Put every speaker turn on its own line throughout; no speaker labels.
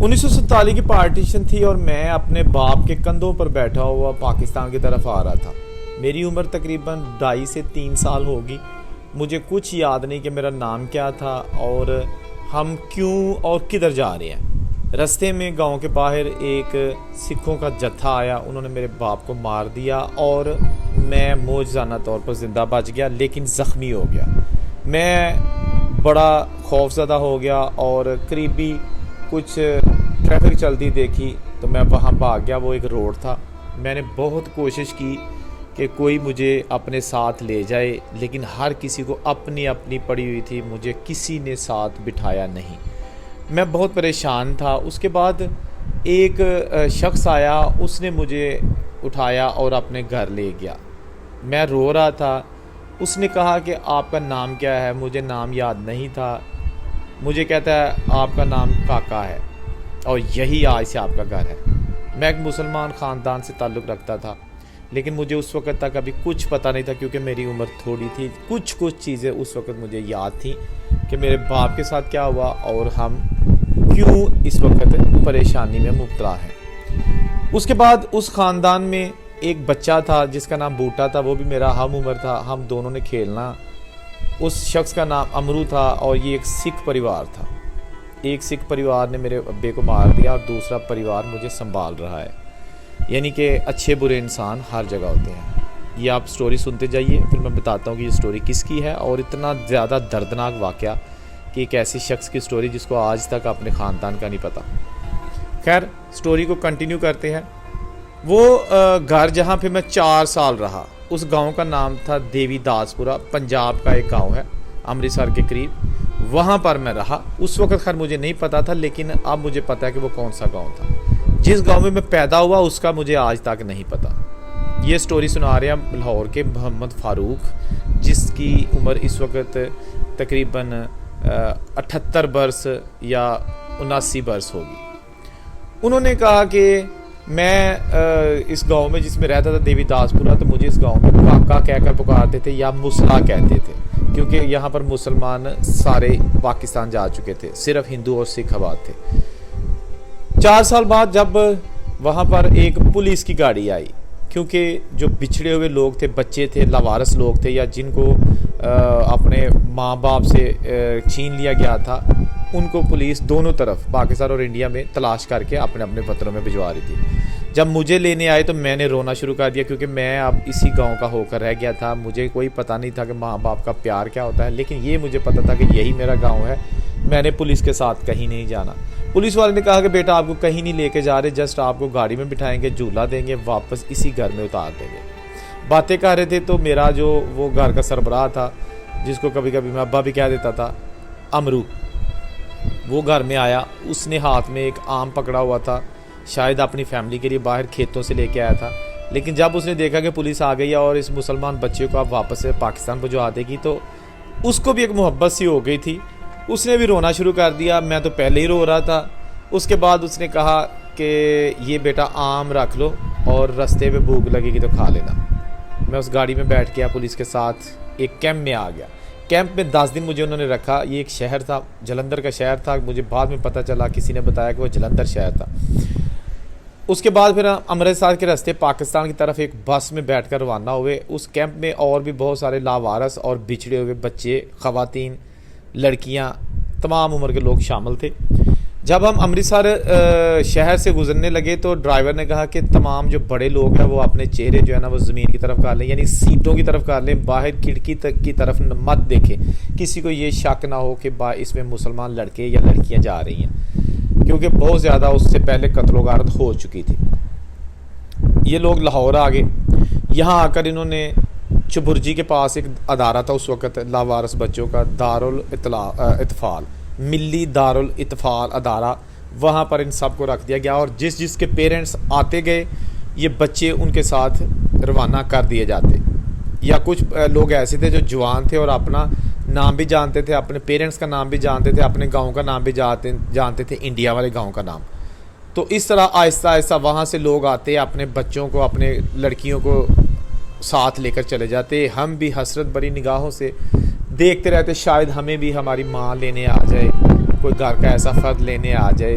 1947 کی پارٹیشن تھی اور میں اپنے باپ کے کندھوں پر بیٹھا ہوا پاکستان کی طرف آ رہا تھا۔ میری عمر تقریباً 2.5 سے 3 سال ہوگی۔ مجھے کچھ یاد نہیں کہ میرا نام کیا تھا اور ہم کیوں اور کدھر جا رہے ہیں۔ رستے میں گاؤں کے باہر ایک سکھوں کا جتھا آیا، انہوں نے میرے باپ کو مار دیا اور میں معجزانہ طور پر زندہ بچ گیا، لیکن زخمی ہو گیا۔ میں بڑا خوف زدہ ہو گیا اور قریبی کچھ ٹریفک چلتی دیکھی تو میں وہاں بھاگ گیا۔ وہ ایک روڈ تھا۔ میں نے بہت کوشش کی کہ کوئی مجھے اپنے ساتھ لے جائے، لیکن ہر کسی کو اپنی اپنی پڑی ہوئی تھی، مجھے کسی نے ساتھ بٹھایا نہیں۔ میں بہت پریشان تھا۔ اس کے بعد ایک شخص آیا، اس نے مجھے اٹھایا اور اپنے گھر لے گیا۔ میں رو رہا تھا۔ اس نے کہا کہ آپ کا نام کیا ہے؟ مجھے نام یاد نہیں تھا۔ مجھے کہتا ہے آپ کا نام کاکا ہے اور یہی آج سے آپ کا گھر ہے۔ میں ایک مسلمان خاندان سے تعلق رکھتا تھا، لیکن مجھے اس وقت تک ابھی کچھ پتہ نہیں تھا کیونکہ میری عمر تھوڑی تھی۔ کچھ چیزیں اس وقت مجھے یاد تھیں کہ میرے باپ کے ساتھ کیا ہوا اور ہم کیوں اس وقت پریشانی میں مبتلا ہیں۔ اس کے بعد اس خاندان میں ایک بچہ تھا جس کا نام بوٹا تھا، وہ بھی میرا ہم عمر تھا۔ ہم دونوں نے کھیلنا۔ اس شخص کا نام امرو تھا اور یہ ایک سکھ پریوار تھا۔ ایک سکھ پریوار نے میرے ابے کو مار دیا اور دوسرا پریوار مجھے سنبھال رہا ہے۔ یعنی کہ اچھے برے انسان ہر جگہ ہوتے ہیں۔ یہ آپ سٹوری سنتے جائیے، پھر میں بتاتا ہوں کہ یہ سٹوری کس کی ہے اور اتنا زیادہ دردناک واقعہ کہ ایک ایسی شخص کی سٹوری جس کو آج تک اپنے خاندان کا نہیں پتہ۔ خیر، سٹوری کو کنٹینیو کرتے ہیں۔ وہ گھر جہاں پہ میں 4 سال رہا، اس گاؤں کا نام تھا دیوی داس پورہ، پنجاب کا ایک گاؤں ہے امرتسر کے قریب۔ وہاں پر میں رہا۔ اس وقت خیر مجھے نہیں پتا تھا، لیکن اب مجھے پتا ہے کہ وہ کون سا گاؤں تھا۔ جس گاؤں میں پیدا ہوا اس کا مجھے آج تک نہیں پتا۔ یہ سٹوری سنا رہے ہیں لاہور کے محمد فاروق، جس کی عمر اس وقت تقریباً 78 برس یا 79 برس ہوگی۔ انہوں نے کہا کہ میں اس گاؤں میں جس میں رہتا تھا دیوی داس پورہ، تو مجھے اس گاؤں میں کاکا کہہ کر پکارتے تھے یا مسلا کہتے تھے، کیونکہ یہاں پر مسلمان سارے پاکستان جا چکے تھے، صرف ہندو اور سکھ آباد تھے۔ 4 سال بعد جب وہاں پر ایک پولیس کی گاڑی آئی، کیونکہ جو بچھڑے ہوئے لوگ تھے، بچے تھے، لاوارث لوگ تھے یا جن کو اپنے ماں باپ سے چھین لیا گیا تھا، ان کو پولیس دونوں طرف پاکستان اور انڈیا میں تلاش کر کے اپنے اپنے وطنوں میں بھجوا رہی تھی۔ جب مجھے لینے آئے تو میں نے رونا شروع کر دیا، کیونکہ میں اب اسی گاؤں کا ہو کر رہ گیا تھا۔ مجھے کوئی پتہ نہیں تھا کہ ماں باپ کا پیار کیا ہوتا ہے، لیکن یہ مجھے پتہ تھا کہ یہی میرا گاؤں ہے۔ میں نے پولیس کے ساتھ کہیں نہیں جانا۔ پولیس والے نے کہا کہ بیٹا آپ کو کہیں نہیں لے کے جا رہے، جسٹ آپ کو گاڑی میں بٹھائیں گے، جھولا دیں گے، واپس اسی گھر میں اتار دیں گے۔ باتیں کر رہے تھے تو میرا جو وہ گھر کا سربراہ تھا، جس کو کبھی کبھی میں ابا بھی کہہ دیتا تھا، امرو، وہ گھر میں آیا۔ اس نے ہاتھ میں ایک آم پکڑا ہوا تھا، شاید اپنی فیملی کے لیے باہر کھیتوں سے لے کے آیا تھا، لیکن جب اس نے دیکھا کہ پولیس آ گئی ہے اور اس مسلمان بچے کو اب واپس سے پاکستان بھجوا دے گی، تو اس کو بھی ایک محبت سی ہو گئی تھی۔ اس نے بھی رونا شروع کر دیا۔ میں تو پہلے ہی رو رہا تھا۔ اس کے بعد اس نے کہا کہ یہ بیٹا آم رکھ لو اور رستے پہ بھوک لگے گی تو کھا لینا۔ میں اس گاڑی میں بیٹھ گیا، پولیس کے ساتھ ایک کیمپ میں آ گیا۔ کیمپ میں 10 دن مجھے انہوں نے رکھا۔ یہ ایک شہر تھا، جلندھر کا شہر تھا۔ مجھے بعد میں پتہ چلا، کسی نے بتایا کہ وہ جلندھر شہر تھا۔ اس کے بعد پھر امرتسر کے راستے پاکستان کی طرف ایک بس میں بیٹھ کر روانہ ہوئے۔ اس کیمپ میں اور بھی بہت سارے لاوارث اور بچھڑے ہوئے بچے، خواتین، لڑکیاں، تمام عمر کے لوگ شامل تھے۔ جب ہم امرتسر شہر سے گزرنے لگے تو ڈرائیور نے کہا کہ تمام جو بڑے لوگ ہیں وہ اپنے چہرے جو ہے نا وہ زمین کی طرف کر لیں، یعنی سیٹوں کی طرف کر لیں، باہر کھڑکی تک کی طرف مت دیکھیں، کسی کو یہ شک نہ ہو کہ اس میں مسلمان لڑکے یا لڑکیاں جا رہی ہیں، کیونکہ بہت زیادہ اس سے پہلے قتل و غارت ہو چکی تھی۔ یہ لوگ لاہور آ گئے۔ یہاں آ کر انہوں نے چبرجی کے پاس ایک ادارہ تھا اس وقت لاوارث بچوں کا، دارالاتفال، ملی دارالاتفال ادارہ، وہاں پر ان سب کو رکھ دیا گیا اور جس جس کے پیرنٹس آتے گئے یہ بچے ان کے ساتھ روانہ کر دیے جاتے۔ یا کچھ لوگ ایسے تھے جو جوان تھے اور اپنا نام بھی جانتے تھے، اپنے پیرنٹس کا نام بھی جانتے تھے، اپنے گاؤں کا نام بھی جانتے تھے، انڈیا والے گاؤں کا نام۔ تو اس طرح آہستہ آہستہ وہاں سے لوگ آتے، اپنے بچوں کو، اپنے لڑکیوں کو ساتھ لے کر چلے جاتے۔ ہم بھی حسرت بھری نگاہوں سے دیکھتے رہتے، شاید ہمیں بھی ہماری ماں لینے آ جائے، کوئی گھر کا ایسا فرد لینے آ جائے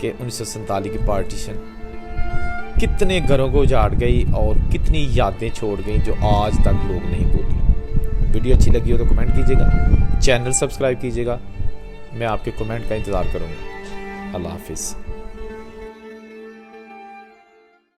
کہ 1947 کی پارٹیشن کتنے گھروں کو اجاڑ گئی اور کتنی یادیں چھوڑ گئی جو آج تک لوگ نہیں بھولتے۔ ویڈیو اچھی لگی ہو تو کمنٹ کیجیے گا، چینل سبسکرائب کیجیے گا، میں آپ کے کمنٹ کا انتظار کروں گا۔ اللہ حافظ۔